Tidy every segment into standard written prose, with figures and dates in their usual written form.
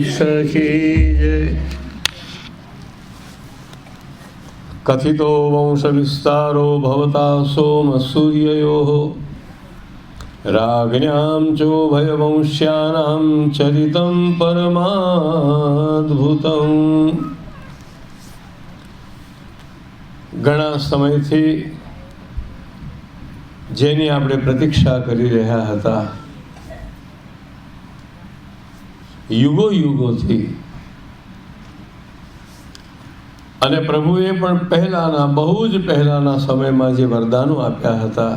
સખી જય. કથિતો વંશ વિસ્તારો ભવતા સોમ સૂર્યયો રાજ્ઞામ ચોભયવંશ્યાનામ ચરિતમ પરમાદ્ભુતમ. ઘણા સમયથી જેની આપણે પ્રતીક્ષા કરી રહ્યા હતા, યુગો યુગોથી, અને પ્રભુએ પણ પહેલાના, બહુ જ પહેલાના સમયમાં જે વરદાનો આપ્યા હતા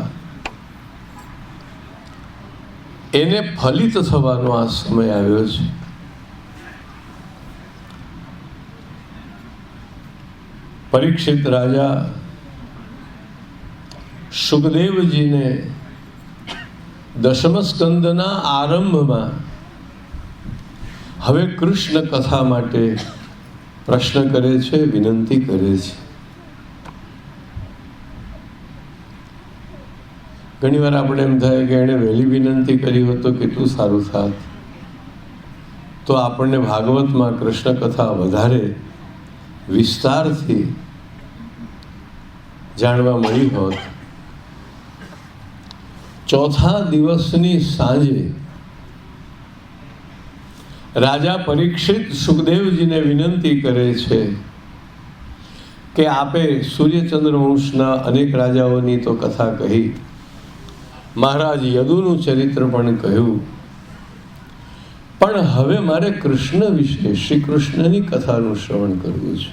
એને ફલિત થવાનો આ સમય આવ્યો છે. પરીક્ષિત રાજા સુખદેવજીને દશમ સ્કંદના આરંભમાં હવે કૃષ્ણ કથા માટે પ્રશ્ન કરે છે, વિનંતી કરે છે. ઘણી વાર આપણે એમ થાય કે એણે વહેલી વિનંતી કરી હોત તો કેટલું સારું થાત, તો આપણને ભાગવતમાં કૃષ્ણ કથા વધારે વિસ્તારથી જાણવા મળી હોત. ચોથા દિવસની સાંજે રાજા પરીક્ષિત સુખદેવજીને વિનંતી કરે છે કે આપે સૂર્યચંદ્ર વંશના અનેક રાજાઓની તો કથા કહી, મહારાજ યદુનું ચરિત્ર પણ કહ્યું, પણ હવે મારે કૃષ્ણ વિશે, શ્રી કૃષ્ણની કથાનું શ્રવણ કરવું છે.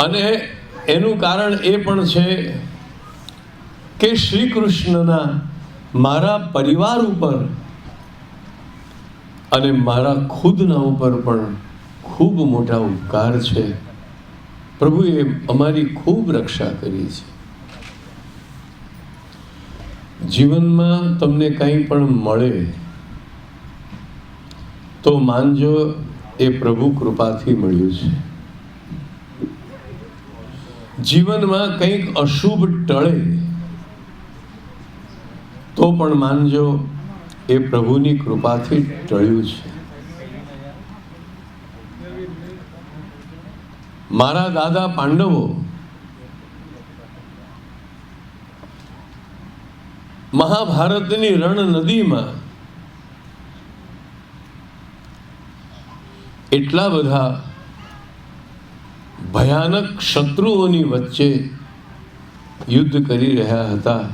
અને એનું કારણ એ પણ છે કે શ્રી કૃષ્ણના મારા પરિવાર ઉપર અને મારા ખુદના ઉપર પણ ખૂબ મોટા ઉપકાર છે. પ્રભુએ અમારી ખૂબ રક્ષા કરી છે. જીવનમાં તમને કંઈ પણ મળે તો માનજો એ પ્રભુ કૃપાથી મળ્યું છે. જીવનમાં કંઈક અશુભ ટળે તો પણ માનજો એ પ્રભુની કૃપાથી ટળ્યું છે. મારા દાદા પાંડવો મહાભારતની રણ નદીમાં એટલા બધા ભયાનક શત્રુઓની વચ્ચે યુદ્ધ કરી રહ્યા હતા,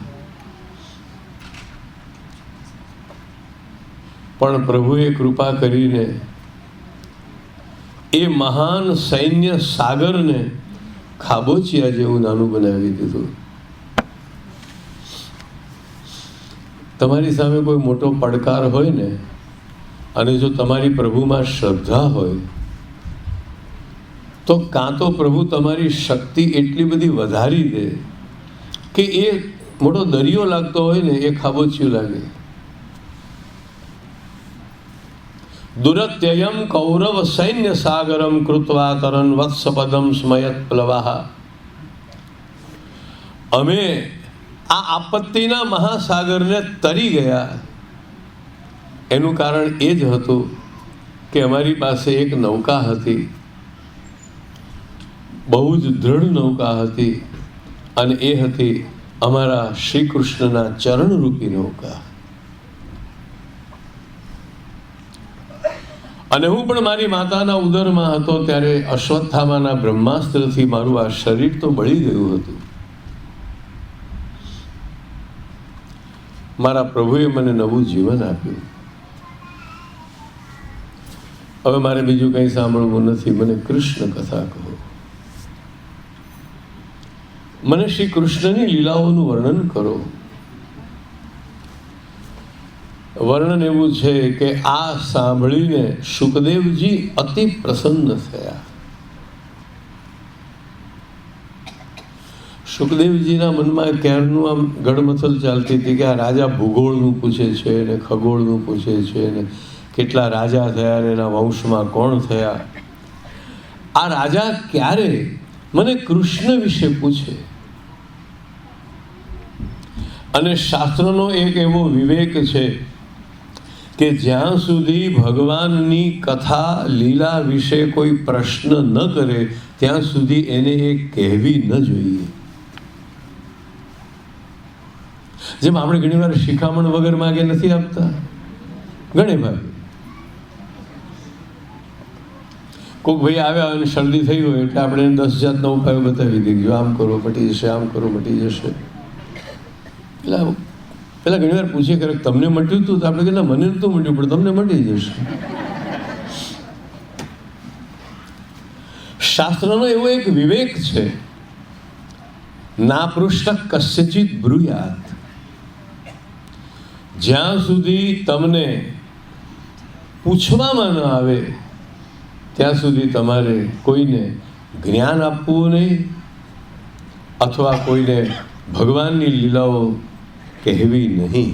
પણ પ્રભુએ કૃપા કરીને એ મહાન સૈન્ય સાગરને ખાબોચિયા જેવું નાનું બનાવી દીધું. તમારી સામે કોઈ મોટો પડકાર હોય ને, અને જો તમારી પ્રભુમાં શ્રદ્ધા હોય તો કાં તો પ્રભુ તમારી શક્તિ એટલી બધી વધારી દે કે એ મોટો દરિયો લાગતો હોય ને એ ખાબોચિયું લાગે. દુરત્યયમ કૌરવ સૈન્ય સાગરમ કૃત્વા તરન વત્સપદમ સ્મયત પ્લવાહ. અમે આ આપત્તિના મહાસાગરને તરી ગયા. એનું કારણ એ જ હતું કે અમારી પાસે એક નૌકા હતી, બહુ જ દૃઢ નૌકા હતી, અને એ હતી અમારા શ્રી કૃષ્ણના ચરણરૂપી નૌકા. અને હું પણ મારી માતાના ઉદરમાં હતો ત્યારે અશ્વત્થામાના બ્રહ્માસ્ત્રથી મારું આ શરીર તો બળી ગયું હતું. મારા પ્રભુએ મને નવું જીવન આપ્યું. હવે મારે બીજું કંઈ સાંભળવું નથી. મને કૃષ્ણ કથા કહો. મને શ્રી કૃષ્ણની લીલાઓનું વર્ણન કરો. વર્ણન એવું છે કે આ સાંભળીને સુખદેવજી અતિ પ્રસન્ન થયા. સુખદેવજીના મનમાં ક્યારનું આમ ગડમથલ ચાલતી હતી કે આ રાજા ભૂગોળનું પૂછે છે ને ખગોળનું પૂછે છે ને કેટલા રાજા થયા ને એના વંશમાં કોણ થયા. આ રાજા ક્યારે મને કૃષ્ણ વિશે પૂછે. અને શાસ્ત્રનો એક એવો વિવેક છે કે જ્યાં સુધી ભગવાનની કથા લીલા વિશે કોઈ પ્રશ્ન ન કરે ત્યાં સુધી એને એ કહેવી ન જોઈએ. જેમ આપણે ઘણી વાર શિખામણ વગર માગે નથી આપતા, ઘણી વાર કોઈક ભાઈ આવ્યા અને શરદી થઈ હોય એટલે આપણે 10 જાતના ઉપાયો બતાવી દઈએ, આમ કરો મટી જશે, આમ કરો મટી જશે. એટલે પેલા ઘણી વાર પૂછીએ કે તમને મટ્યું હતું? તો આપણે કે ના, મને નતું મટ્યું, પણ તમને મટી જશે. શાસ્ત્રનો એવો એક વિવેક છે, ના પૃષ્ઠ કસ્યચિત બ્રુયાત. જ્યાં સુધી તમને પૂછવામાં ન આવે ત્યાં સુધી તમારે કોઈને જ્ઞાન આપવું નહીં અથવા કોઈને ભગવાનની લીલાઓ કહેવી નહીં.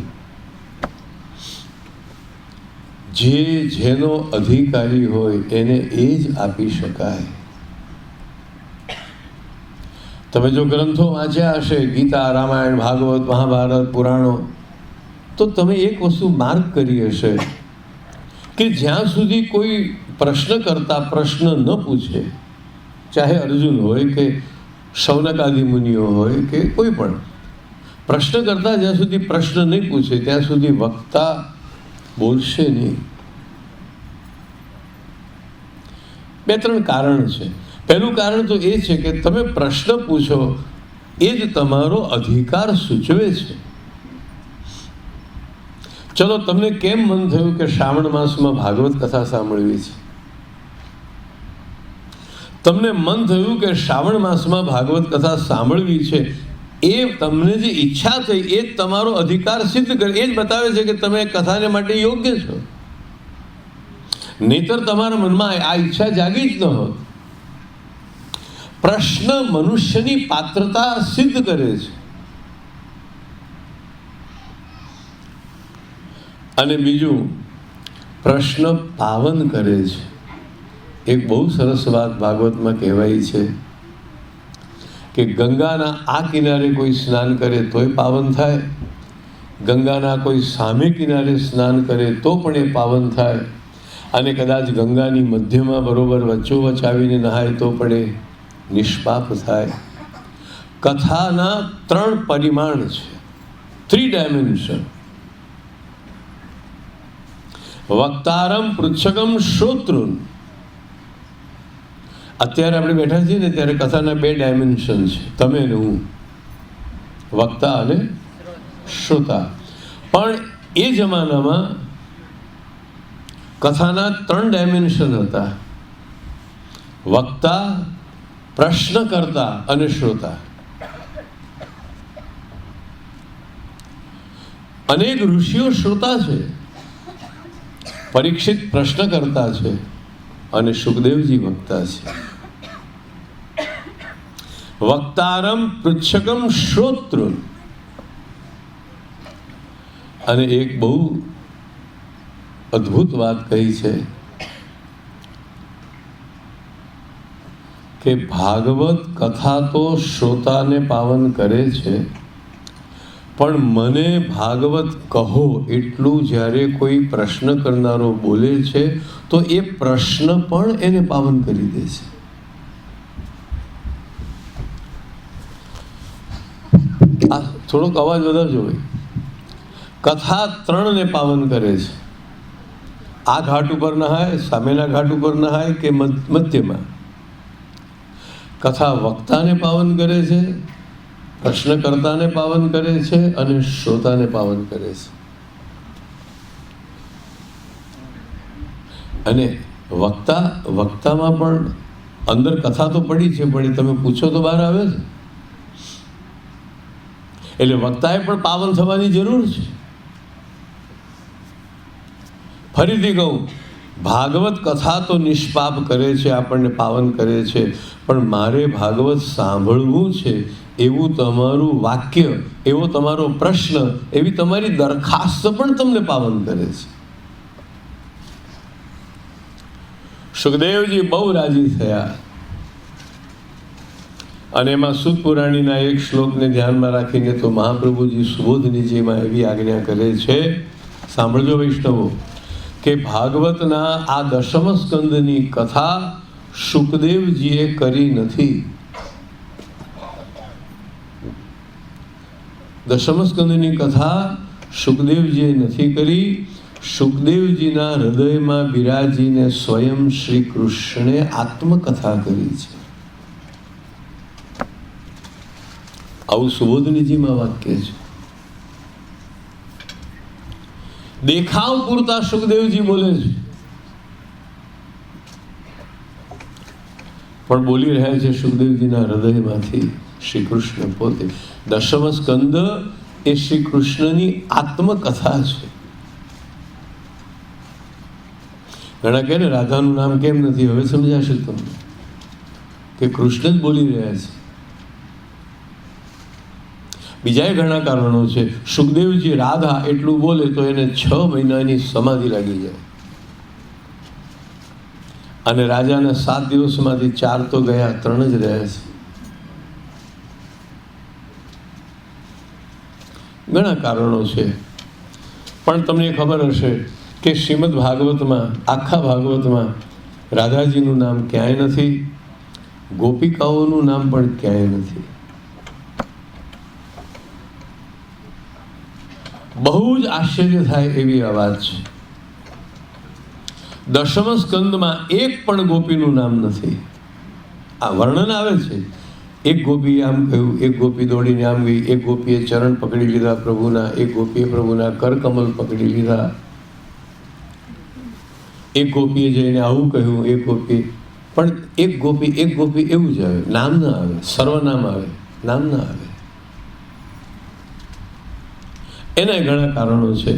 જે જેનો અધિકારી હોય એને એ જ આપી શકાય. તમે જો ગ્રંથો વાંચ્યા હશે, ગીતા, રામાયણ, ભાગવત, મહાભારત, પુરાણો, તો તમે એક વસ્તુ માર્ક કરી હશે કે જ્યાં સુધી કોઈ પ્રશ્ન કરતા પ્રશ્ન ન પૂછે, ચાહે અર્જુન હોય કે શૌનકાદિ મુનિઓ હોય કે કોઈ પણ, પ્રશ્ન કરતા જ્યાં સુધી પ્રશ્ન નહીં પૂછે ત્યાં સુધી વક્તા બોલશે નહીં. 2-3 કારણ છે. પહેલું કારણ તો એ છે કે તમે પ્રશ્ન પૂછો એ જ તમારો અધિકાર સૂચવે છે. ચલો, તમને કેમ મન થયું કે શ્રાવણ માસમાં ભાગવત કથા સાંભળવી છે? તમને મન થયું કે શ્રાવણ માસમાં ભાગવત કથા સાંભળવી છે, એ તમને જે ઈચ્છા થઈ એ જ તમારો અધિકાર સિદ્ધ કરે, એ જ બતાવે છે કે તમે કથાને માટે યોગ્ય છો. નહીતર તમારા મનમાં આ ઈચ્છા જાગી જ ન હોત. પ્રશ્ન મનુષ્યની પાત્રતા સિદ્ધ કરે છે. અને બીજું, પ્રશ્ન પાવન કરે છે. એક બહુ સરસ વાત ભાગવતમાં કહેવાય છે કે ગંગાના આ કિનારે કોઈ સ્નાન કરે તોય પાવન થાય, ગંગાના કોઈ સામે કિનારે સ્નાન કરે તો પણ એ પાવન થાય, અને કદાચ ગંગાની મધ્યમાં બરોબર વચ્ચોવચ્ચ આવીને નહાય તો પણ એ નિષ્પાપ થાય. કથાના 3 પરિમાણ છે, 3 ડાયમેન્શન. વક્તારમ, પૃચ્છકમ, શ્રોતૃન. અત્યારે આપણે બેઠા છીએ ને ત્યારે કથાના 2 ડાયમેન્શન છે, તમે ને હું, વક્તા અને શ્રોતા. પણ એ જમાનામાં કથાના 3 ડાયમેન્શન હતા, વક્તા, પ્રશ્નકર્તા અને શ્રોતા. અનેક ઋષિઓ શ્રોતા છે, પરીક્ષિત પ્રશ્નકર્તા છે અને સુખદેવજી વક્તા છે. વક્તારમ, પૃચ્છકમ, શ્રોતૃન. અને એક બહુ અદ્ભુત વાત કહી છે કે ભાગવત કથા તો શ્રોતાને પાવન કરે છે, પણ મને ભાગવત કહો એટલું જ્યારે કોઈ પ્રશ્ન કરનારો બોલે છે તો એ પ્રશ્ન પણ એને પાવન કરી દે છે. આ થોડોક અવાજ વધારજો ભાઈ. કથા 3ને પાવન કરે છે. આ ઘાટ ઉપર નહાય, સામેના ઘાટ ઉપર નહાય કે મધ્યમાં. કથા વક્તાને પાવન કરે છે, પ્રશ્નકર્તાને પાવન કરે છે અને શ્રોતાને પાવન કરે છે. અને વક્તામાં પણ અંદર કથા તો પડી છે, પણ તમે પૂછો તો બહાર આવે છે. એટલે વક્તાએ પણ પાવન થવાની જરૂર છે. ફરીથી કહું, ભાગવત કથા તો નિષ્પાપ કરે છે, આપણને પાવન કરે છે, પણ મારે ભાગવત સાંભળવું છે એવું તમારું વાક્ય, એવો તમારો પ્રશ્ન, એવી તમારી દરખાસ્ત પણ તમને પાવન કરે છે. સુખદેવજી બહુ રાજી થયા અને એમાં સુત પુરાણીના એક શ્લોકને ધ્યાનમાં રાખીને તો મહાપ્રભુજી સુબોધ નીચેમાં એવી આજ્ઞા કરે છે, સાંભળજો વૈષ્ણવો. કે ભાગવતના આ દશમ સ્કંદની કથા શુકદેવજીએ કરી નથી. દશમ સ્કંદની કથા શુકદેવજીએ નથી કરી. શુકદેવજીના હૃદયમાં બિરાજીને સ્વયં શ્રી કૃષ્ણે આત્મકથા કરી છે. આવું સુબોધનીજીમાં વાક્ય છે. દેખાવ પૂરતા શુકદેવજી બોલે છે, પણ બોલી રહ્યા છે શુકદેવજીના હૃદયમાંથી શ્રી કૃષ્ણ પોતે. દશમ સ્કંદ એ શ્રી કૃષ્ણની આત્મકથા છે. ઘણા કહે ને રાધાનું નામ કેમ નથી, હવે સમજાશે તમને કે કૃષ્ણ જ બોલી રહ્યા છે. બીજા ઘણા કારણો છે. શુકદેવજી રાધા એટલું બોલે તો એને 6 મહિનાની સમાધિ લાગી જાય, અને રાજાના 7 દિવસમાંથી 4 તો ગયા, 3 જ રહ્યા છે. ઘણા કારણો છે. પણ તમને ખબર હશે કે શ્રીમદ ભાગવતમાં, આખા ભાગવતમાં રાધાજીનું નામ ક્યાંય નથી, ગોપિકાઓનું નામ પણ ક્યાંય નથી. બહુ જ આશ્ચર્ય થાય એવી આ વાત છે. દશમ સ્કંદમાં એક પણ ગોપીનું નામ નથી. આ વર્ણન આવે છે, એક ગોપીએ આમ કહ્યું, એક ગોપી દોડીને આમ ગઈ, એક ગોપીએ ચરણ પકડી લીધા પ્રભુના, એક ગોપીએ પ્રભુના કરકમલ પકડી લીધા, એક ગોપીએ જઈને આવું કહ્યું, એક ગોપી, પણ એક ગોપી એવું જ આવે, નામ ના આવે, સર્વનામ આવે, નામ ના આવે. એના ઘણા કારણો છે.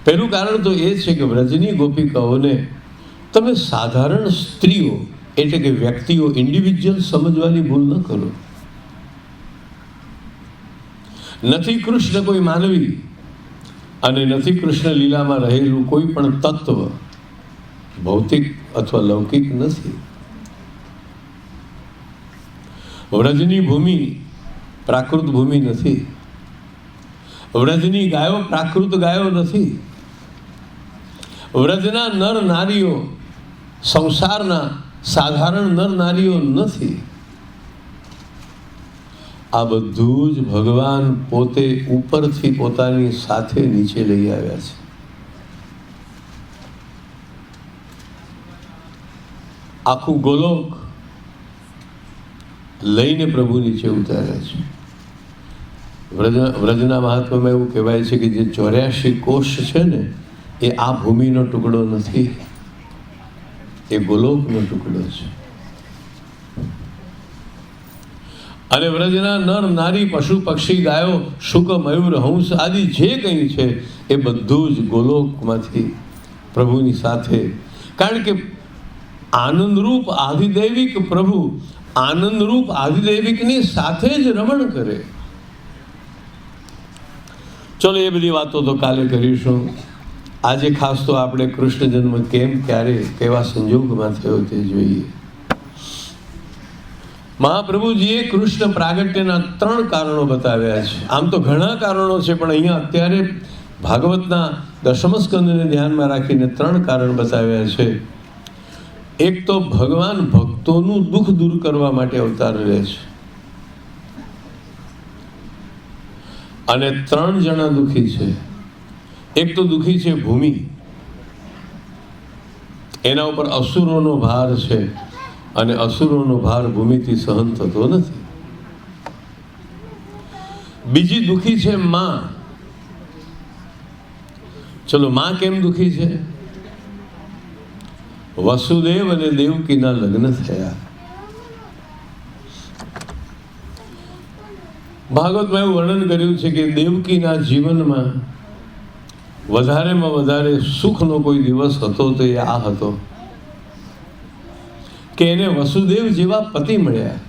પહેલું કારણ તો એ છે કે વ્રજની ગોપિકાઓને તમે સાધારણ સ્ત્રીઓ એટલે કે વ્યક્તિઓ, ઇન્ડિવિજ્યુઅલ સમજવાની ભૂલ ન કરો. નથી કૃષ્ણ કોઈ માનવી અને નથી કૃષ્ણ લીલામાં રહેલું કોઈ પણ તત્વ ભૌતિક અથવા લૌકિક નથી. વ્રજની ભૂમિ પ્રાકૃત ભૂમિ નથી. વ્રજની ગાયો પ્રાકૃત ગાયો નથી. વ્રજના નર નારીઓ સંસારના સાધારણ નર નારીઓ નથી. આ બધું જ ભગવાન પોતે ઉપરથી પોતાની સાથે નીચે લઈ આવ્યા છે. આખું ગોલોક લઈને પ્રભુ નીચે ઉતાર્યા છે. વ્રજના મહાત્મામાં એવું કહેવાય છે કે જે 84 કોષ છે ને એ આ ભૂમિનો ટુકડો નથી, એ ગોલોકનો ટુકડો છે. અને વ્રજના નર નારી પશુ પક્ષી ગાયો શુક મયુર હંસ આદિ જે કંઈ છે એ બધું જ ગોલોકમાંથી પ્રભુની સાથે. કારણ કે આનંદરૂપ આધિદૈવિક પ્રભુ આનંદરૂપ આધિદૈવિકની સાથે જ રમણ કરે. ચલો એ બધી વાતો તો કાલે કરીશું. આજે ખાસ તો આપણે કૃષ્ણ જન્મ કેમ, ક્યારે, કેવા સંજોગમાં થયો તે જોઈએ. મહાપ્રભુજીએ કૃષ્ણ પ્રાગટ્યના 3 કારણો બતાવ્યા છે. આમ તો ઘણા કારણો છે, પણ અહીંયા અત્યારે ભાગવતના દશમ સ્કંદને ધ્યાનમાં રાખીને 3 કારણ બતાવ્યા છે. એક તો ભગવાન ભક્તોનું દુઃખ દૂર કરવા માટે અવતાર લે છે, અને 3 જણા દુઃખી છે. એક તો દુઃખી છે ભૂમિ, એના ઉપર અસુરોનો ભાર છે, અને અસુરોનો ભાર ભૂમિથી સહન થતો નથી. બીજી દુઃખી છે માં. ચલો માં કેમ દુઃખી છે? વસુદેવ અને દેવકીના લગ્ન થયા. ભાગવતમાં એવું વર્ણન કર્યું છે કે દેવકીના જીવનમાં વધારેમાં વધારે સુખનો કોઈ દિવસ હતો તો એ આ હતો કે એને વસુદેવ જેવા પતિ મળ્યા.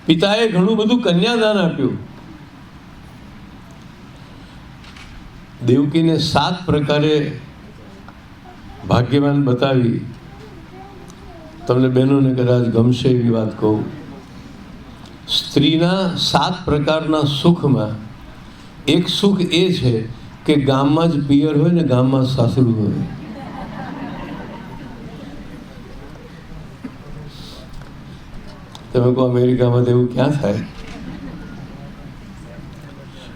પિતાએ ઘણું બધું કન્યાદાન આપ્યું. દેવકીને 7 પ્રકારે ભાગ્યવાન બતાવી. તમને બહેનોને કદાચ ગમશે એવી વાત કહું. સ્ત્રીના 7 પ્રકારના સુખમાં એક સુખ એ છે કે ગામમાં જ પિયર હોય ને ગામમાં જ સાસરું હોય. તમે કહો અમેરિકામાં તો એવું ક્યાં થાય?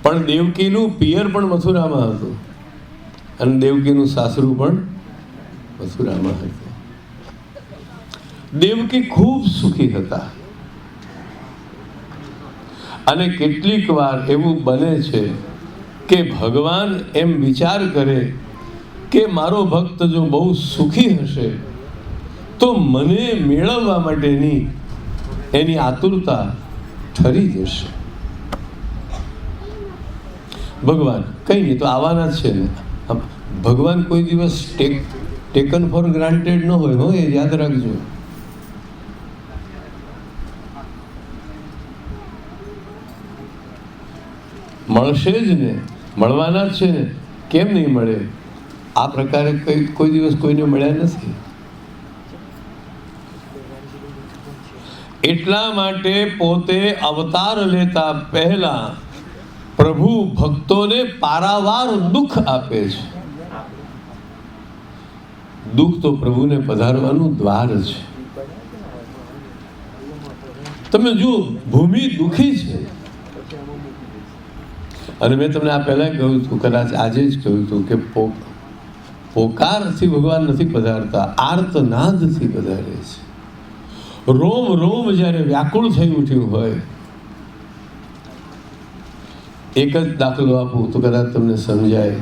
પણ દેવકીનું પિયર પણ મથુરામાં હતું અને દેવકીનું સાસરું પણ મથુરામાં હતું. દેવકી ખૂબ સુખી હતા. અને કેટલીક વાર એવું બને છે કે ભગવાન એમ વિચાર કરે કે મારો ભક્ત જો બહુ સુખી હશે તો મને મેળવવા માટેની એની આતુરતા ઠરી જશે. ભગવાન કંઈ નહીં તો આવવાના જ છે ને. ભગવાન કોઈ દિવસ ટેકન ફોર ગ્રાન્ટેડ ન હોય. એ યાદ રાખજો. મળશે જ ને, મળવાના જ છે ને. કેમ નહીં મળે? આ પ્રકારે કોઈ દિવસ કોઈને મળ્યા નથી. એટલા માટે પોતે અવતાર લેતા પહેલા પ્રભુ ભક્તોને પારાવાર દુઃખ આપે છે. દુઃખ તો પ્રભુને પધારવાનું દ્વાર છે. તમે જુઓ, ભૂમિ દુઃખી છે. અને મેં તમને આ પહેલા કહ્યું હતું, કદાચ આજે જ કહ્યું હતું કે પોકારથી ભગવાન નથી પધારતા, આર્તનાદથી પધારે છે. રોમ રોમ જ્યારે વ્યાકુળ થઈ ઉઠ્યું હોય. એક જ દાખલો આપું તો કદાચ તમને સમજાય.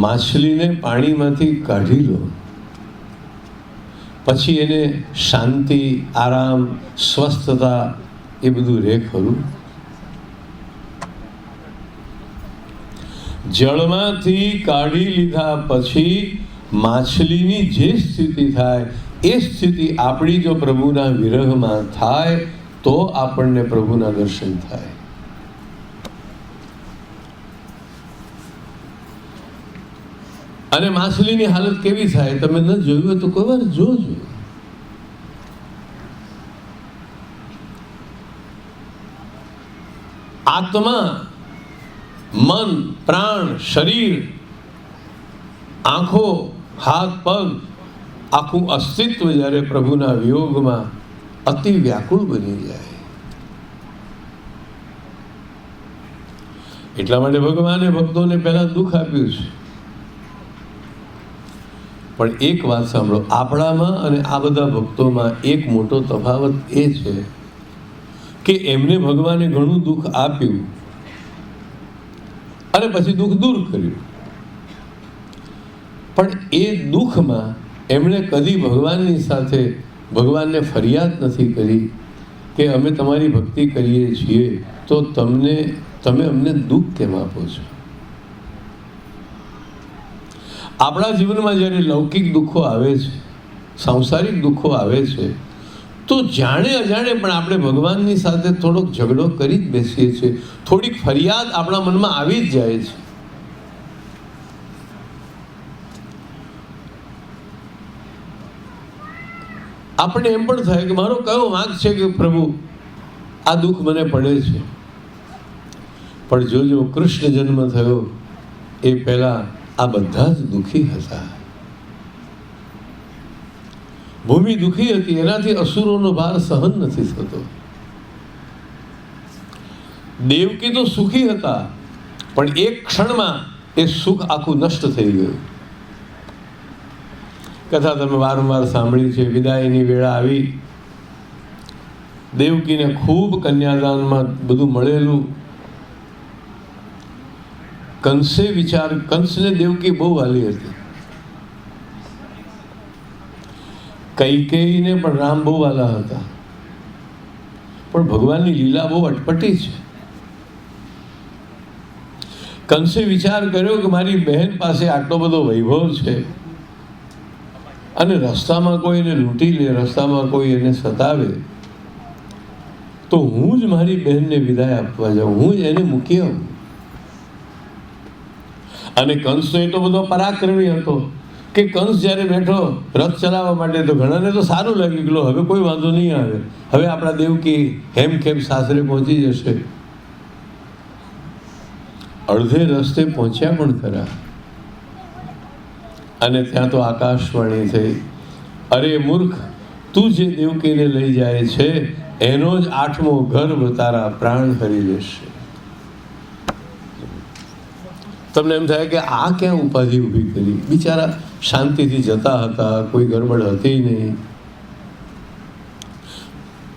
માછલીને પાણીમાંથી કાઢી લો, પછી એને શાંતિ, આરામ, સ્વસ્થતા એ બધું રહે ખરું? જળમાંથી કાઢી લીધા પછી માછલીની જે સ્થિતિ થાય એ સ્થિતિ આપણી જો પ્રભુના વિરહમાં થાય તો આપણને પ્રભુના દર્શન થાય. અને માછલીની હાલત કેવી થાય તમે ન જોયું હોય તો કોઈ વાર જોજો. આત્મા, મન, પ્રાણ, શરીર, આંખો, હાથ, પગ, આખું અસ્તિત્વ જ્યારે પ્રભુના વિયોગમાં અતિ વ્યાકુળ બની જાય. એટલા માટે ભગવાને ભક્તોને પહેલા દુઃખ આપ્યું છે. પણ એક વાત સાંભળો, આપણામાં અને આ બધા ભક્તોમાં એક મોટો તફાવત એ છે કે એમને ભગવાને ઘણું દુઃખ આપ્યું અને પછી દુઃખ દૂર કર્યું. પણ એ દુઃખમાં એમણે કદી ભગવાનની સાથે ભગવાનને ફરિયાદ નથી કરી કે અમે તમારી ભક્તિ કરીએ છીએ તો તમે અમને દુઃખ કેમ આપો છો? આપણા જીવનમાં જ્યારે લૌકિક દુઃખો આવે છે, સાંસારિક દુઃખો આવે છે, તો જાણે અજાણે પણ આપણે ભગવાનની સાથે થોડોક ઝઘડો કરી જ બેસીએ છીએ. થોડીક ફરિયાદ આપણા મનમાં આવી જ જાય છે. આપણે એમ પણ થાય કે મારો કયો વાંક છે કે પ્રભુ આ દુઃખ મને પડે છે. પણ જોજો, કૃષ્ણ જન્મ થયો એ પહેલા આ બધા જ દુઃખી હતા. ભૂમિ દુઃખી હતી, એનાથી અસુરોનો ભાર સહન નથી થતો. દેવકી તો સુખી હતા, પણ એક ક્ષણમાં એ સુખ આખું નષ્ટ થઈ ગયું. કથા તમે વારંવાર સાંભળી છે. વિદાયની વેળા આવી, દેવકીને ખૂબ કન્યાદાનમાં બધું મળેલું. કંસને દેવકી બહુ વાલી હતી. કૈકેયીને પણ રામ બહુ વાલા હતા. પણ ભગવાનની લીલા બહુ અટપટી છે. કંસે વિચાર કર્યો કે મારી બહેન પાસે આટલો બધો વૈભવ છે અને રસ્તામાં કોઈ એને લૂંટી લે, રસ્તામાં કોઈ એને સતાવે, તો હું જ મારી બહેનને વિદાય આપવા જાઉં, હું જ એને મૂકી આવું. અને કંસ તો એટલો બધો પરાક્રમી હતો કે કંસ જ્યારે બેઠો રથ ચલાવવા માટે તો ઘણાને તો સારું લાગ્યું કે હવે કોઈ વાંધો નહીં આવે, હવે આપણા દેવકી હેમખેમ સાસરે પહોંચી જશે. અડધે રસ્તે પહોંચ્યા પણ ખરા, અને ત્યાં તો આકાશવાણી થઈ, અરે મૂર્ખ, તું જે દેવકીને લઈ જાય છે એનો જ 8મો ગર્ભ તારા પ્રાણ હરી લેશે. તમને એમ થાય કે આ ક્યાં ઉપાધિ ઊભી કરી? બિચારા શાંતિથી જતા હતા, કોઈ ગડબડ હતી નહીં.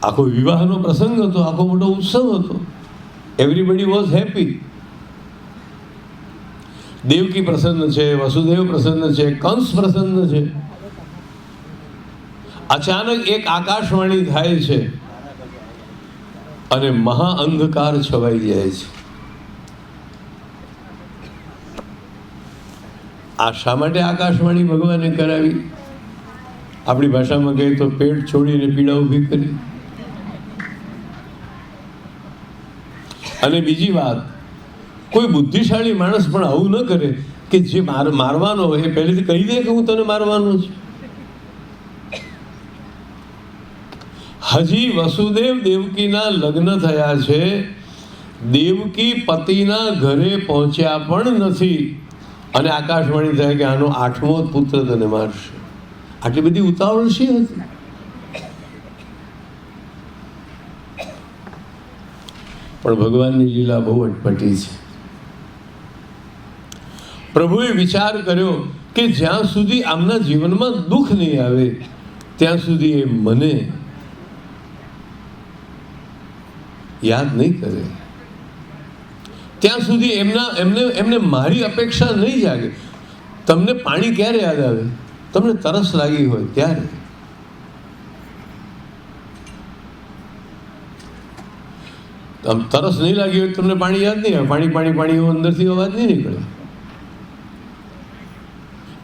આખો વિવાહનો પ્રસંગ હતો, આખો મોટો ઉત્સવ હતો. Everybody was happy. દેવકી પ્રસન્ન છે, વસુદેવ પ્રસન્ન છે, કંસ પ્રસન્ન છે. અચાનક એક આકાશવાણી થાય છે અને મહા અંધકાર છવાઈ જાય છે. આ શા માટે આકાશવાણી ભગવાને કરાવી? આપણી ભાષામાં કહીએ તો પેટ છોડીને પીડા ઊભી કરી. અને બીજી વાત, કોઈ બુદ્ધિશાળી માણસ પણ આવું ન કરે કે જે મારવાનો હોય એ પહેલેથી કહી દે કે હું તને મારવાનો છું. હજી વસુદેવ દેવકીના લગ્ન થયા છે, દેવકી પતિના ઘરે પહોંચ્યા પણ નથી, અને આકાશવાણી થાય કે આનો 8મો પુત્ર તને મારશે. આટલી બધી ઉતાવળ શી હતી? પણ ભગવાનની લીલા બહુ અટપટી છે. પ્રભુએ વિચાર કર્યો કે જ્યાં સુધી આમના જીવનમાં દુઃખ નહીં આવે ત્યાં સુધી એ મને યાદ નહીં કરે, ત્યાં સુધી એમને મારી અપેક્ષા નહીં જાગે. તમને પાણી ક્યારે યાદ આવે? તમને તરસ લાગી હોય ત્યારે. આમ તરસ નહીં લાગી હોય તમને પાણી યાદ નહીં આવે. પાણી પાણી પાણી એવો અંદરથી અવાજ નહીં નીકળે.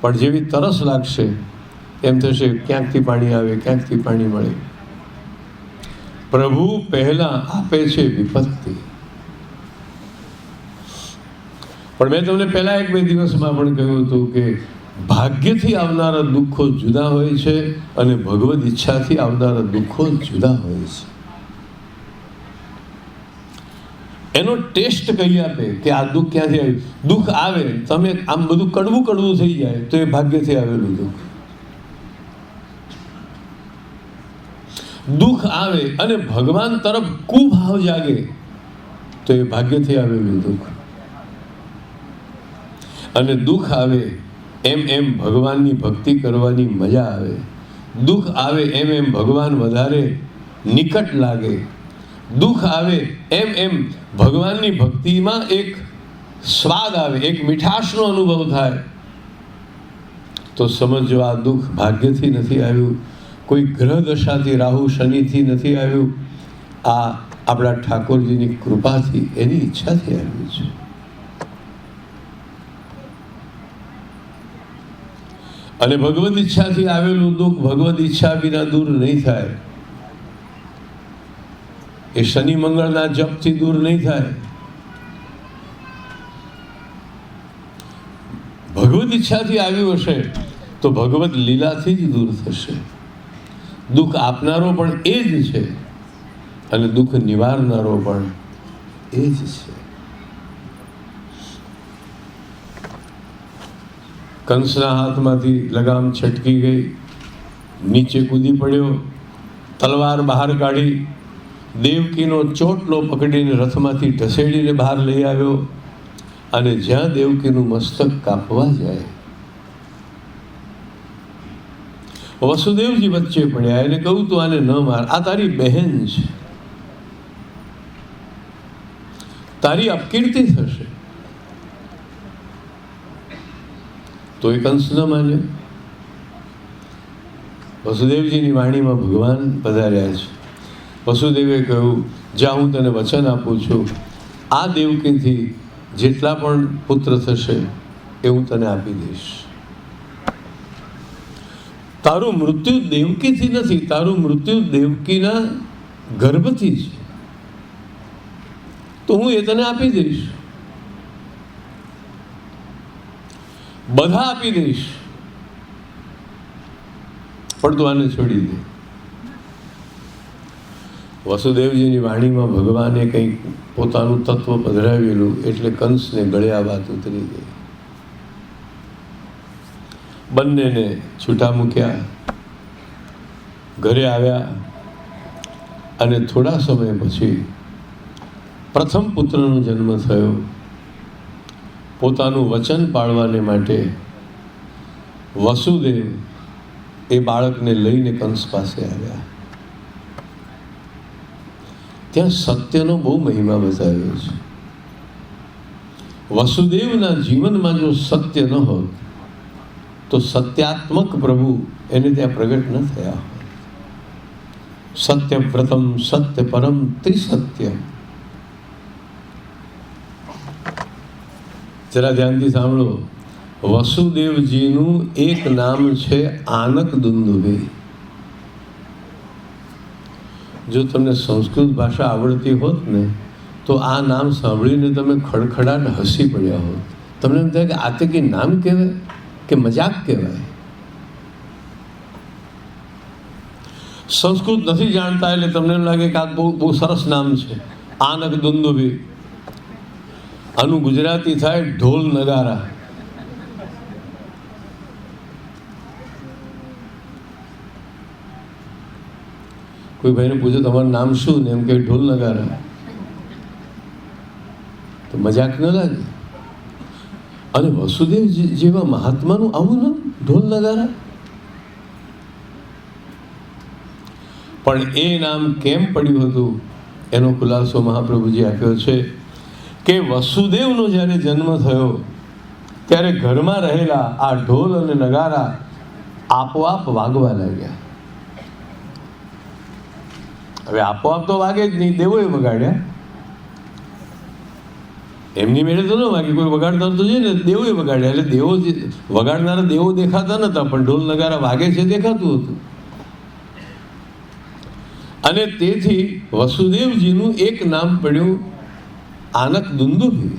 પણ જેવી તરસ લાગશે એમ થશે ક્યાંકથી પાણી આવે, ક્યાંકથી પાણી મળે. પ્રભુ પહેલા આપે છે વિપત્તિ. પણ મેં તમને પહેલા 1-2 દિવસમાં પણ કહ્યું હતું કે ભાગ્યથી આવનારા દુઃખો જુદા હોય છે અને ભગવદ ઈચ્છાથી આવનારા દુઃખો જુદા હોય છે. એનો ટેસ્ટ કહી આપે કે આ દુઃખ ક્યાંથી આવ્યું. દુઃખ આવે, તમે આમ બધું કડવું કડવું થઈ જાય તો એ ભાગ્યથી આવેલું દુઃખ. દુઃખ આવે અને ભગવાન તરફ કુભાવ જાગે તો એ ભાગ્યથી આવેલું દુઃખ. અને દુઃખ આવે એમ એમ ભગવાનની ભક્તિ કરવાની મજા આવે. દુઃખ આવે એમ એમ ભગવાન વધારે નિકટ લાગે. દુઃખ આવે એમ એમ ભગવાનની ભક્તિમાં એક સ્વાદ આવે, એક મીઠાશનો અનુભવ થાય. તો સમજો આ દુઃખ ભાગ્યથી નથી આવ્યું, કોઈ ગ્રહ દશાથી, રાહુ શનિથી નથી આવ્યું. આ આપણા ઠાકોરજીની કૃપાથી, એની ઈચ્છાથી આવ્યું છે. અને ભગવદ ઈચ્છાથી આવેલું દુઃખ ભગવદ ઈચ્છા વિના દૂર નહીં થાય. એ શનિ મંગળના જપથી દૂર નહીં થાય. ભગવદ ઈચ્છાથી આવ્યું હશે તો ભગવદ લીલાથી જ દૂર થશે. દુઃખ આપનારો પણ એ જ છે અને દુઃખ નિવારનારો પણ એ જ છે. કંસના હાથમાંથી લગામ છટકી ગઈ, નીચે કૂદી પડ્યો, તલવાર બહાર કાઢી, દેવકીનો ચોટલો પકડીને રથમાંથી ઢસેડીને બહાર લઈ આવ્યો. અને જ્યાં દેવકીનું મસ્તક કાપવા જાય વસુદેવજી વચ્ચે પડ્યા. એને કહું તું આને ન માર, આ તારી બહેન છે, તારી અપકીર્તિ થશે. તો એ કંસ ન માન્યો. વસુદેવજીની વાણીમાં ભગવાન પધાર્યા છે. વસુદેવે કહ્યું, જ્યાં હું તને વચન આપું છું, આ દેવકીથી જેટલા પણ પુત્ર થશે એ હું તને આપી દઈશ. તારું મૃત્યુ દેવકીથી નથી, તારું મૃત્યુ દેવકીના ગર્ભથી છે. તો હું એ તને આપી દઈશ, બધા આપી દઈશ, પણ તું આને છોડી દે. વસુદેવજીની વાણીમાં ભગવાને કંઈક પોતાનું તત્વ પધરાવેલું એટલે કંસને ગળે આ વાત ઉતરી ગઈ. બંનેને છૂટા મૂક્યા, ઘરે આવ્યા અને થોડા સમય પછી પ્રથમ પુત્રનો જન્મ થયો. પોતાનું વચન પાળવાને માટે વસુદેવ એ બાળકને લઈને કંસ પાસે આવ્યા. ત્યાં સત્યનો બહુ મહિમા બતાવ્યો છે. વસુદેવના જીવનમાં જો સત્ય ન હોત તો સત્યાત્મક પ્રભુ એને ત્યાં પ્રગટ ન થયા. સત્ય પ્રથમ સત્ય પરમ ત્રિસત્ય. જરા ધ્યાનથી સાંભળો. વસુદેવજીનું એક નામ છે આનક દુંદુભી. જો તમને સંસ્કૃત ભાષા આવડતી હોત ને તો આ નામ સાંભળીને તમે ખડખડાટ હસી પડ્યા હોત. તમને એમ થાય કે આ તે કે નામ કહેવાય કે મજાક કહેવાય. સંસ્કૃત નથી જાણતા એટલે તમને એમ લાગે કે આ બહુ સરસ નામ છે, આનક દુંદુભી. આનું ગુજરાતી થાય ઢોલ નગારા. કોઈ ભાઈને પૂછે તમારું નામ શું ને એમ કે ઢોલ નગારા, તો મજાક ન લાગે. અને વસુદેવ જેવા મહાત્માનું આવું નામ ઢોલ નગારા. પણ એ નામ કેમ પડ્યું હતું એનો ખુલાસો મહાપ્રભુજી આપ્યો છે કે વસુદેવનો જ્યારે જન્મ થયો ત્યારે ઘરમાં રહેલા આ ઢોલ અને નગારા આપોઆપ વાગવા લાગ્યા. હવે આપોઆપ તો વાગે જ નહીં, દેવોએ વગાડ્યા. એમની મેળે તો ન વાગે, કોઈ વગાડતા તો જોઈએ ને, દેવોએ વગાડ્યા. એટલે દેવો વગાડનારા દેવો દેખાતા નતા, પણ ઢોલ નગારા વાગે છે દેખાતું હતું. અને તેથી વસુદેવજીનું એક નામ પડ્યું આનક દુંદુભી.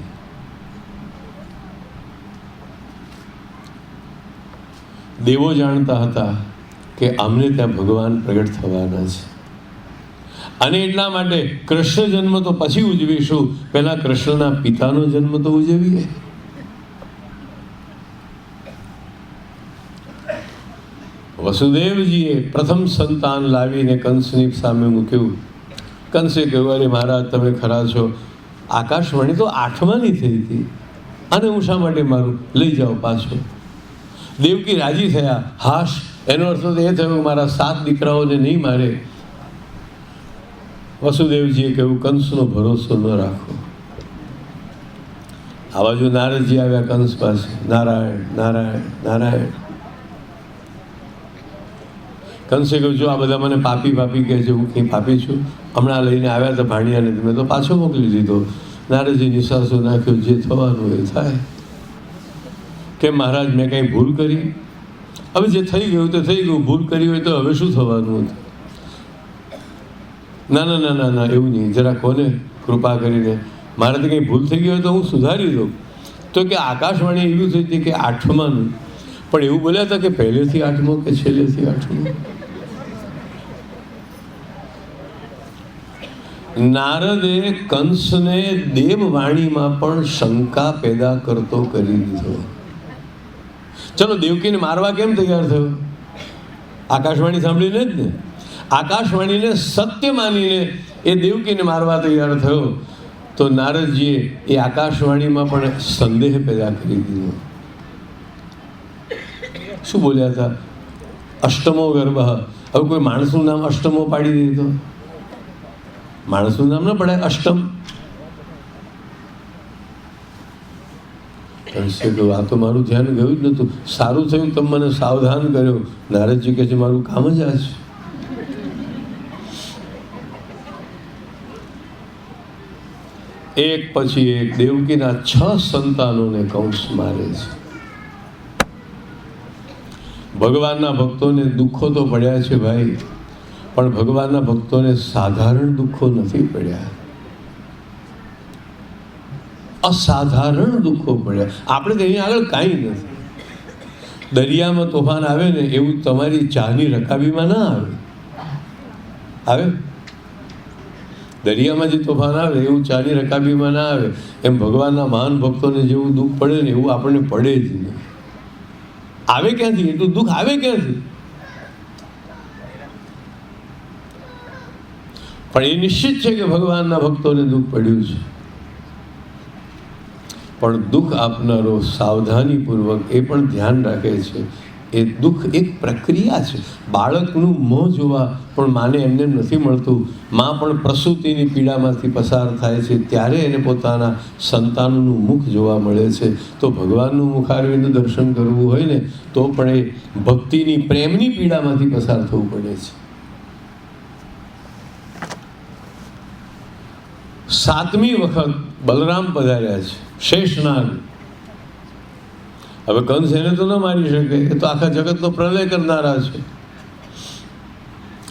દેવો જાણતા હતા કે અમને ત્યાં ભગવાન પ્રગટ થવાના છે, અને એટલા માટે કૃષ્ણ જન્મ તો પછી ઉજવીશું, પહેલા કૃષ્ણના પિતાનો જન્મ તો ઉજવીએ. વસુદેવજીએ પ્રથમ સંતાન લાવીને કંસની સામે મૂક્યું. કંસે કહ્યું, અરે મહારાજ તમે ખરા છો, આકાશવાણી તો 8માની થઈ હતી, અને હું શા માટે મારું, લઈ જાઓ પાછો. દેવકી રાજી થયા. હાશ, એનો અર્થ તો એ થયો મારા 7 દીકરાઓને નહીં મારે. વસુદેવજીએ કહ્યું, કંસનો ભરોસો ન રાખો. આ બાજુ નારદજી આવ્યા કંસ પાસે. નારાયણ નારાયણ નારાયણ. કંસે કહ્યું, જો આ બધા મને પાપી પાપી કહે છે, હું કંઈ પાપી છું? હમણાં લઈને આવ્યા હતા ભાણિયાને, મેં તો પાછો મોકલી દીધો. નારદજી નિશાસો નાખ્યો, જે થવાનું એ થાય. કે મહારાજ મેં કંઈ ભૂલ કરી? હવે જે થઈ ગયું તો થઈ ગયું, ભૂલ કરી હોય તો હવે શું થવાનું હતું? ના ના ના ના ના, એવું નહીં, જરા કોને કૃપા કરીને મારાથી કંઈ ભૂલ થઈ ગઈ હોય તો હું સુધારી દઉં. તો કે આકાશવાણી એવી થઈ હતી કે 8માનું, પણ એવું બોલ્યા હતા કે પહેલેથી 8મો કે છેલ્લેથી 8મો. નારદે કંસને દેવવાણીમાં પણ શંકા પેદા કરતો કરી દીધો. ચલો, દેવકીને મારવા કેમ તૈયાર થયો? આકાશવાણી સાંભળીને જ ને. આકાશવાણીને સત્ય માનીને એ દેવકીને મારવા તૈયાર થયો. તો નારદજીએ એ આકાશવાણીમાં પણ સંદેહ પેદા કરી દીધો. શું બોલ્યા હતા? અષ્ટમો ગર્ભ. હવે કોઈ માણસનું નામ અષ્ટમો પાડી દીધો? માણસનું નામ ન પડાય અષ્ટમ. કંસે કહ્યું, આ તો મારું ધ્યાન ગયું જ નહોતું. સારું થયું તમે મને સાવધાન કર્યો. નારદજી કહે છે, મારું કામ જ આ છે. એક પછી એક દેવકીના 6 સંતાનોને કંસ મારે છે. ભગવાનના ભક્તોને દુઃખો તો પડ્યા છે ભાઈ, પણ ભગવાનના ભક્તોને સાધારણ દુઃખો નથી પડ્યા, અસાધારણ દુઃખો પડ્યા. આપણે તો અહીંયા આગળ કાંઈ નથી. દરિયામાં તોફાન આવે ને એવું તમારી ચાની રકાબીમાં ના આવે. આવે દરિયામાં જે તોફાન આવે એવું ચાની રકાબીમાં ના આવે, એમ ભગવાનના મહાન ભક્તોને જેવું દુઃખ પડે ને એવું આપણને પડે જ નહીં. આવે ક્યાંથી? એટલું દુઃખ આવે ક્યાંથી? પણ એ નિશ્ચિત છે કે ભગવાનના ભક્તોને દુઃખ પડ્યું છે. પણ દુઃખ આપનારો સાવધાનીપૂર્વક એ પણ ધ્યાન રાખે છે, એ દુઃખ એક પ્રક્રિયા છે. બાળકનું મોં જોવા પણ માને એમને નથી મળતું. માં પણ પ્રસૂતિની પીડામાંથી પસાર થાય છે ત્યારે એને પોતાના સંતાનોનું મુખ જોવા મળે છે. તો ભગવાનનું મુખારવિંદ દર્શન કરવું હોય ને તો પણ એ ભક્તિની, પ્રેમની પીડામાંથી પસાર થવું પડે છે. 7મી વખત બલરામ પધાર્યા છે, શેષનાગ. હવે કંસ એને તો ન મારી શકે, એ તો આખા જગતનો પ્રલય કરનારા છે.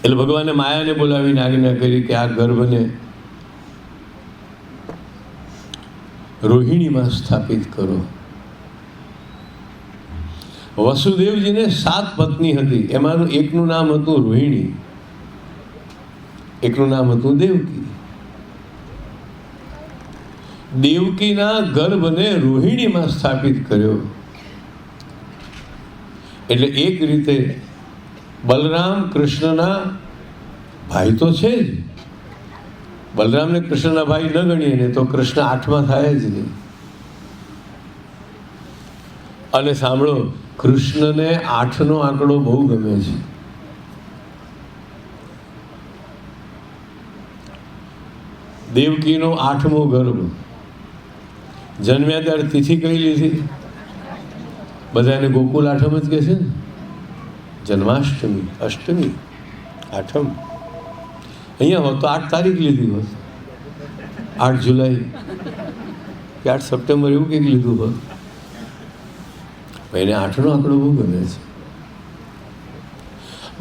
એટલે ભગવાને માયાને બોલાવીને આજ્ઞા કરી કે આ ગર્ભને રોહિણીમાં સ્થાપિત કરો. વસુદેવજીને 7 પત્ની હતી, એમાંનું એકનું નામ હતું રોહિણી, એકનું નામ હતું દેવકી. દેવકીના ગર્ભને રોહિણીમાં સ્થાપિત કર્યો. એટલે એક રીતે બલરામ કૃષ્ણના ભાઈ તો છે જ. બલરામને કૃષ્ણના ભાઈ ન ગણીએ ને તો કૃષ્ણ 8મા થાય જ નહીં. અને સાંભળો, કૃષ્ણને 8નો આંકડો બહુ ગમે છે. દેવકીનો 8મો ગર્ભ જન્મ્યા ત્યારે તિથિ કઈ લીધી? બધાને ગોકુલ આઠમ જ કહે છે ને. જન્માષ્ટમી, અષ્ટમી, આઠમ. અહીંયા હોત તો 8 તારીખ લીધી હોત, 8 જુલાઈ કે 8 સપ્ટેમ્બર એવું કંઈક લીધું હોત. એને 8નો આંકડો બહુ ગમે છે.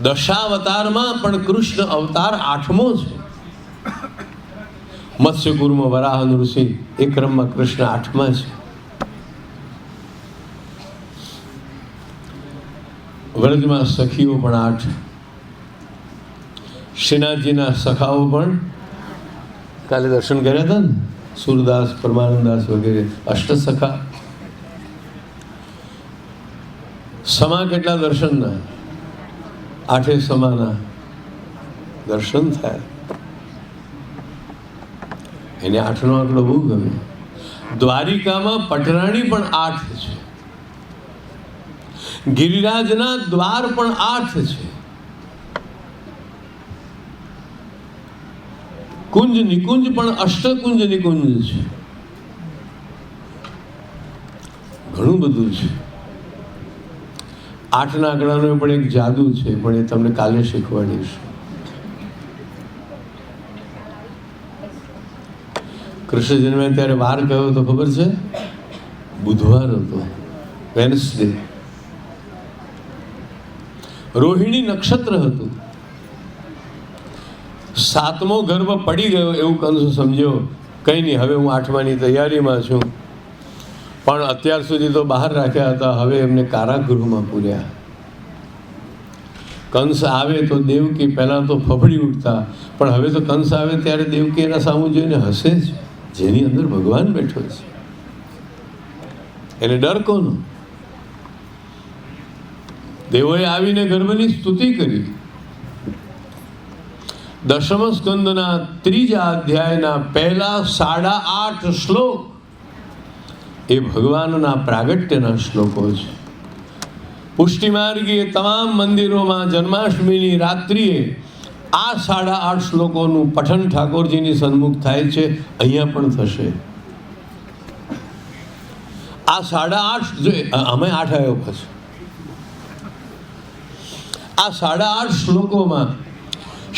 દશાવતારમાં પણ કૃષ્ણ અવતાર 8મો છે. મત્સ્યકૂર્મ, વરાહ, નૃસિંહ એ ક્રમમાં કૃષ્ણ 8મા છે. વ્રજમાં સખીઓ પણ 8, શ્રીનાથજીના સખાઓ પણ કાલે દર્શન કર્યા હતા ને, સુરદાસ, પરમાનંદાસ વગેરે અષ્ટસખા. સમા કેટલા દર્શનના? 8 સમાના દર્શન થાય. એને 8નો આંકડો બહુ ગમે. દ્વારિકામાં પટરાણી પણ 8 છે. ગિરિરાજના દ્વાર પણ 8 છે. કુંજ નિકુંજ પણ અષ્ટકુંજ નિકુંજ છે. ઘણું બધું છે. 8ના આંકડાનો પણ એક જાદુ છે, પણ એ તમને કાલે શીખવાડીશ. કૃષ્ણ જન્મ્યા ત્યારે વાર કયો તો ખબર છે? બુધવાર હતો, વેનસડે. રોહિણી નક્ષત્ર હતું. 7મો ગર્ભ પડી ગયો એવું કંસ સમજ્યો. કંઈ નહીં, હવે હું 8માની તૈયારીમાં છું. પણ અત્યાર સુધી તો બહાર રાખ્યા હતા, હવે એમને કારાગૃહમાં પૂર્યા. કંસ આવે તો દેવકી પહેલાં તો ફફડી ઉઠતા, પણ હવે તો કંસ આવે ત્યારે દેવકી એના સામું જોઈને હસે જ, જેની અંદર ભગવાન બેઠો છે. એને ડર કોનો? દેવોએ આવીને ગર્ભની સ્તુતિ કરી. 10મ સ્કંદના 3જા અધ્યાયના પહેલા 8.5 શ્લોક એ ભગવાનના પ્રાગટ્યના શ્લોકો છે. પુષ્ટિમાર્ગીય તમામ મંદિરોમાં જન્માષ્ટમીની રાત્રિએ આ 8.5 શ્લોકોનું પઠન ઠાકોરજીની સન્મુખ થાય છે. અહીંયા પણ થશે. આ 8.5 અમે 8 આવ્યો પછી આ 8.5 શ્લોકોમાં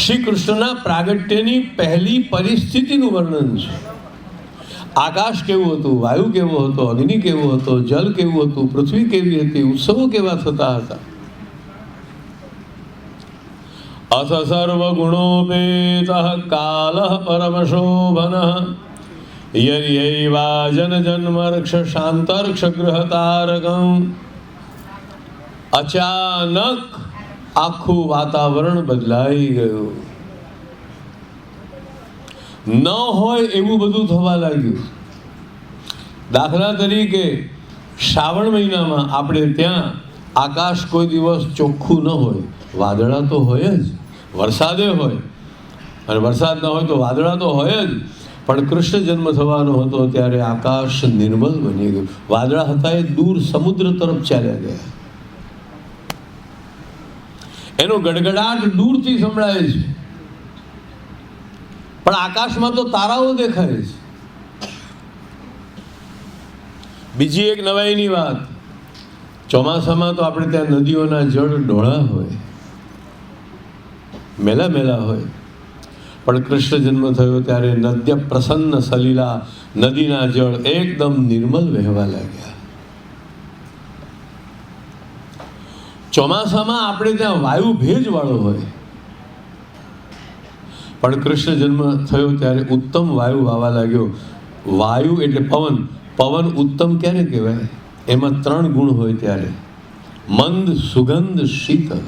શ્રી કૃષ્ણના પ્રાગટ્યની પહેલી પરિસ્થિતિનું વર્ણન છે. આકાશ કેવું હતું, વાયુ કેવો હતો, અગ્નિ કેવો હતો, જલ કેવું હતું, પૃથ્વી કેવી હતી, ઉત્સવો કેવા થતા હતા. અથ સર્વગુણોપેતઃ કાલઃ પરમશોભનઃ યૈવાજન જન્મર્ક્ષ શાંતર્ક્ષ ગૃહતારકમ. અચાનક આખું વાતાવરણ બદલાઈ ગયું. ન હોય એવું બધું થવા લાગ્યું. દાખલા તરીકે શ્રાવણ મહિનામાં આપણે ત્યાં આકાશ કોઈ દિવસ ચોખ્ખું ન હોય, વાદળા તો હોય જ, વરસાદે હોય, અને વરસાદ ન હોય તો વાદળા તો હોય જ. પણ કૃષ્ણ જન્મ થવાનો હતો ત્યારે આકાશ નિર્મલ બની ગયું. વાદળા હતા એ દૂર સમુદ્ર તરફ ચાલ્યા ગયા. એનો ગડગડાટ દૂરથી સંભળાય છે, પણ આકાશમાં તો તારાઓ દેખાય છે. બીજી એક નવાઈની વાત, ચોમાસામાં તો આપણે ત્યાં નદીઓના જળ ડોળા હોય, મેલા મેલા હોય, પણ કૃષ્ણ જન્મ થયો ત્યારે નદ્ય પ્રસન્ન સલીલા, નદીના જળ એકદમ નિર્મલ વહેવા લાગ્યા. ચોમાસામાં આપણે ત્યાં વાયુ ભેજવાળો હોય, પણ કૃષ્ણ જન્મ થયો ત્યારે ઉત્તમ વાયુ વાવા લાગ્યો. વાયુ એટલે પવન. પવન ઉત્તમ ક્યારે કહેવાય? એમાં 3 ગુણ હોય ત્યારે: મંદ, સુગંધ, શીતળ.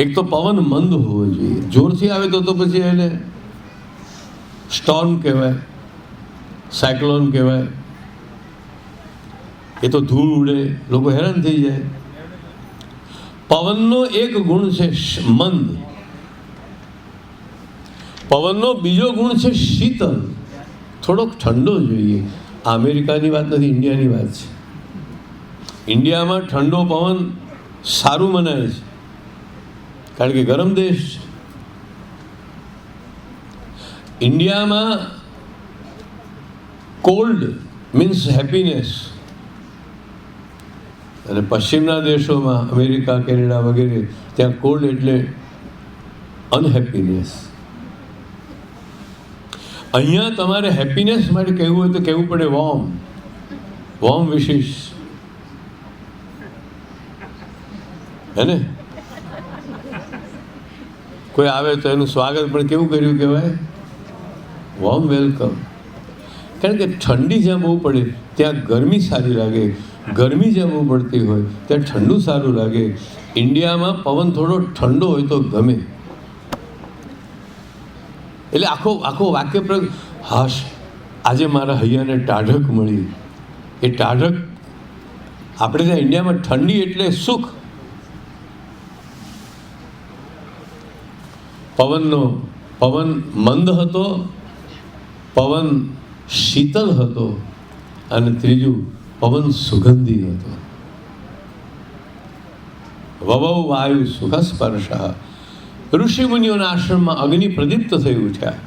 એક તો પવન મંદ હોવો જોઈએ, જોરથી આવે તો પછી એને સ્ટોર્મ કહેવાય, સાયક્લોન કહેવાય. એ તો ધૂળ ઉડે, લોકો હેરાન થઈ જાય. પવનનો એક ગુણ છે મંદ. પવનનો બીજો ગુણ છે શીતળ, થોડોક ઠંડો જોઈએ. આ અમેરિકાની વાત નથી, ઇન્ડિયાની વાત છે. ઇન્ડિયામાં ઠંડો પવન સારું મનાય છે, કારણ કે ગરમ દેશ છે. ઇન્ડિયામાં કોલ્ડ મીન્સ હેપીનેસ, અને પશ્ચિમના દેશોમાં અમેરિકા, કેનેડા વગેરે ત્યાં કોલ્ડ એટલે અનહેપીનેસ. અહીંયા તમારે હેપીનેસ માટે કહેવું હોય તો કહેવું પડે વોર્મ. વોર્મ વિશિસ, હે ને? કોઈ આવે તો એનું સ્વાગત પણ કેવું કર્યું કહેવાય? Warm welcome. કારણ કે ઠંડી જ્યાં બહુ પડે ત્યાં ગરમી સારી લાગે, ગરમી જ્યાં બહુ પડતી હોય ત્યાં ઠંડુ સારું લાગે. ઇન્ડિયામાં પવન થોડો ઠંડો હોય તો ગમે. એટલે આખો વાક્ય પ્રયોગ, હાશ આજે મારા હૈયાને ટાઢક મળી. એ ટાઢક આપણે ત્યાં ઇન્ડિયામાં ઠંડી એટલે સુખ. પવન મંદ હતો, પવન શીતલ હતો, અને ત્રીજું પવન સુગંધી હતો. વવૌ વાયુ સુખ સ્પર્શ. ઋષિ મુનિઓના આશ્રમમાં અગ્નિ પ્રદીપ્ત થઈ ઉઠ્યા,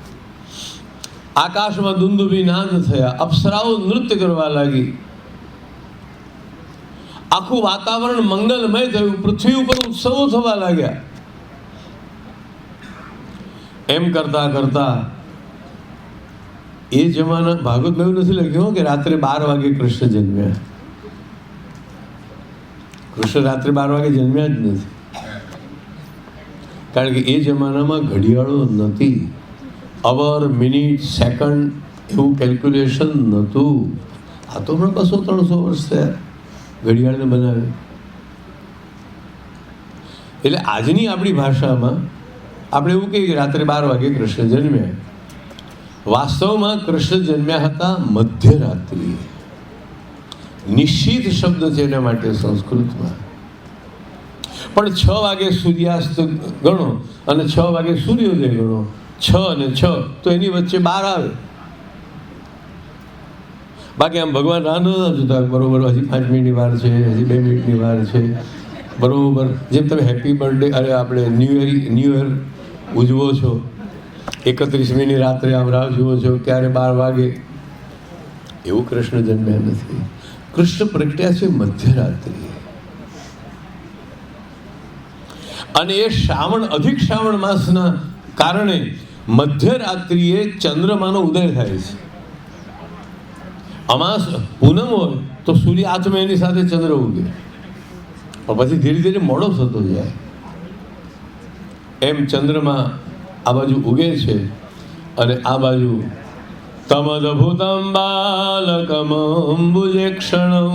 આકાશમાં દુંદુભી નાદ થયા, અપ્સરાઓ નૃત્ય કરવા લાગી, આખું વાતાવરણ મંગલમય થયું, પૃથ્વી ઉપર ઉત્સવો થવા લાગ્યા. એમ કરતા કરતા એ જમાના, ભાગવતમાં એવું નથી લખ્યું કે રાત્રે 12 વાગે કૃષ્ણ જન્મ્યા. કૃષ્ણ રાત્રે 12 વાગે જન્મ્યા જ નથી, કારણ કે એ જમાનામાં ઘડિયાળો નથી. અવર, મિનિટ, સેકન્ડ એવું કેલ્ક્યુલેશન નહોતું. આ તો પણ 200-300 વર્ષ થયા ઘડિયાળને બનાવે. એટલે આજની આપણી ભાષામાં આપણે એવું કહીએ કે રાત્રે 12 વાગે કૃષ્ણ જન્મ્યા. વાસ્તવમાં કૃષ્ણ જન્મ્યા હતા મધ્યરાત્રિએ. નિશ્ચિત શબ્દ છે એના માટે સંસ્કૃતમાં. પણ 6 વાગે સૂર્યાસ્ત ગણો અને 6 વાગે સૂર્યોદય ગણો, 6 અને 6 તો એની વચ્ચે 12 આવે. બાકી આમ ભગવાન રાહ નતા જોતા, બરોબર હજી 5 મિનિટની વાર છે, હજી 2 મિનિટની વાર છે, બરોબર. જેમ તમે હેપી બર્થડે, અરે આપણે ન્યૂ યર ઉજવો છો, 31મીની રાત્રે આમ રાહ જુઓ છો ક્યારે 12 વાગે, એવું કૃષ્ણ જન્મ્યા નથી. કૃષ્ણ પ્રગટ્યા છે મધ્યરાત્રિએ. અને એ અધિક શ્રાવણ માસના કારણે મધ્યરાત્રિએ ચંદ્રમાનો ઉદય થાય છે. અમાસ પૂનમ હોય તો સૂર્ય આથમે એની સાથે ચંદ્ર ઉગે, પણ પછી ધીરે ધીરે મોડો થતો જાય. એમ ચંદ્રમા આ બાજુ ઉગે છે અને આ બાજુ તમદભૂતમ બાલકમંબુજેક્ષણં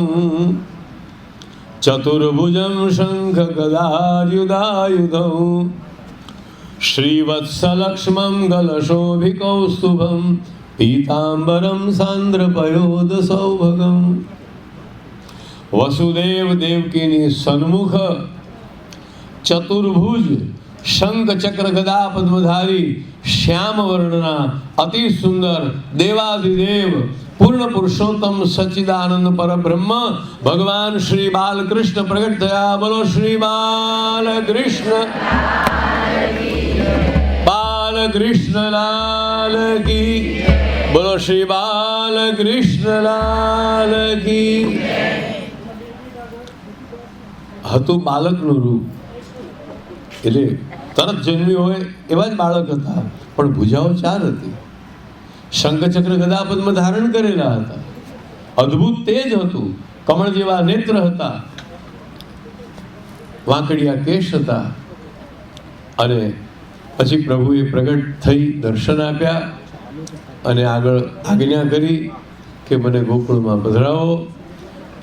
ચતુર્ભુજમ શંખ ગદાયુધાયુધં શ્રીવત્સલક્ષ્મં ગલશોભિકૌસ્તુભં પીતાંબરમ સાંદ્રપયોદ સૌભગમ. વસુદેવ દેવકીની સન્મુખ ચતુર્ભુજ શંખ ચક્ર ગદા પદ્મધારી શ્યામ વર્ણના અતિ સુંદર દેવાધિદેવ પૂર્ણ પુરુષોત્તમ સચ્ચિદાનંદ પરબ્રહ્મ ભગવાન શ્રી બાલકૃષ્ણ પ્રગટ થયા. બોલો શ્રી બાલકૃષ્ણ લાલ કી. બોલો શ્રી બાલકૃષ્ણ લાલ કી. હતું બાળકનું રૂપ, એટલે તરત જન્મ્યું હોય એવા જ બાળક હતા, પણ ભુજાઓ 4 હતી. શંખચક્ર ગદા પદ્મ ધારણ કરેલા હતા. અદ્ભુત તેજ હતું. કમળ જેવા નેત્ર હતા. વાંકડિયા કેશ હતા. અને પછી પ્રભુએ પ્રગટ થઈ દર્શન આપ્યા અને આગળ આજ્ઞા કરી કે મને ગોકુળમાં પધરાવો.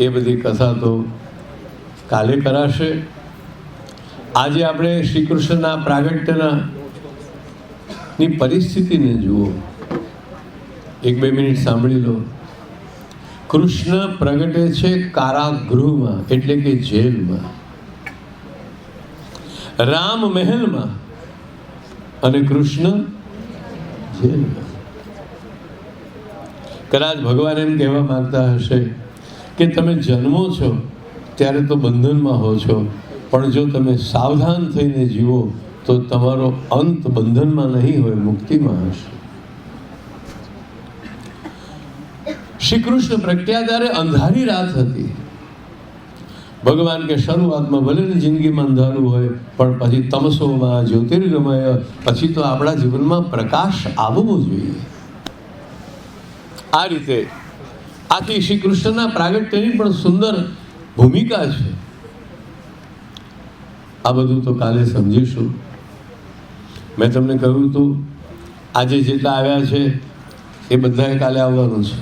એ બધી કથા તો કાલે કરાશે. આજે આપણે શ્રી કૃષ્ણના પ્રાગટ્યની પરિસ્થિતિને જુઓ. 1-2 મિનિટ સાંભળી લો. કૃષ્ણ પ્રગટે છે કારાગૃહમાં, એટલે કે જેલમાં. રામ મહેલમાં અને કૃષ્ણ જેલમાં. કદાચ ભગવાન એમ કહેવા માંગતા હશે કે તમે જન્મો છો ત્યારે તો બંધનમાં હો છો, પણ જો તમે સાવધાન થઈને જીવો તો તમારો અંત બંધનમાં નહીં હોય, મુક્તિમાં હશે. શ્રી કૃષ્ણ પ્રગટ્યા ત્યારે અંધારી રાત હતી. ભગવાન કે શરૂઆતમાં ભલે ને જિંદગીમાં અંધારું હોય, પણ પછી તમસોમાં જ્યોતિર્ગમય, પછી તો આપણા જીવનમાં પ્રકાશ આવવો જોઈએ. આ રીતે આથી શ્રી કૃષ્ણના પ્રાગટ્યની પણ સુંદર ભૂમિકા છે. આ બધું તો કાલે સમજીશું. મેં તમને કહ્યું હતું આજે જેટલા આવ્યા છે એ બધાએ કાલે આવવાનું છે.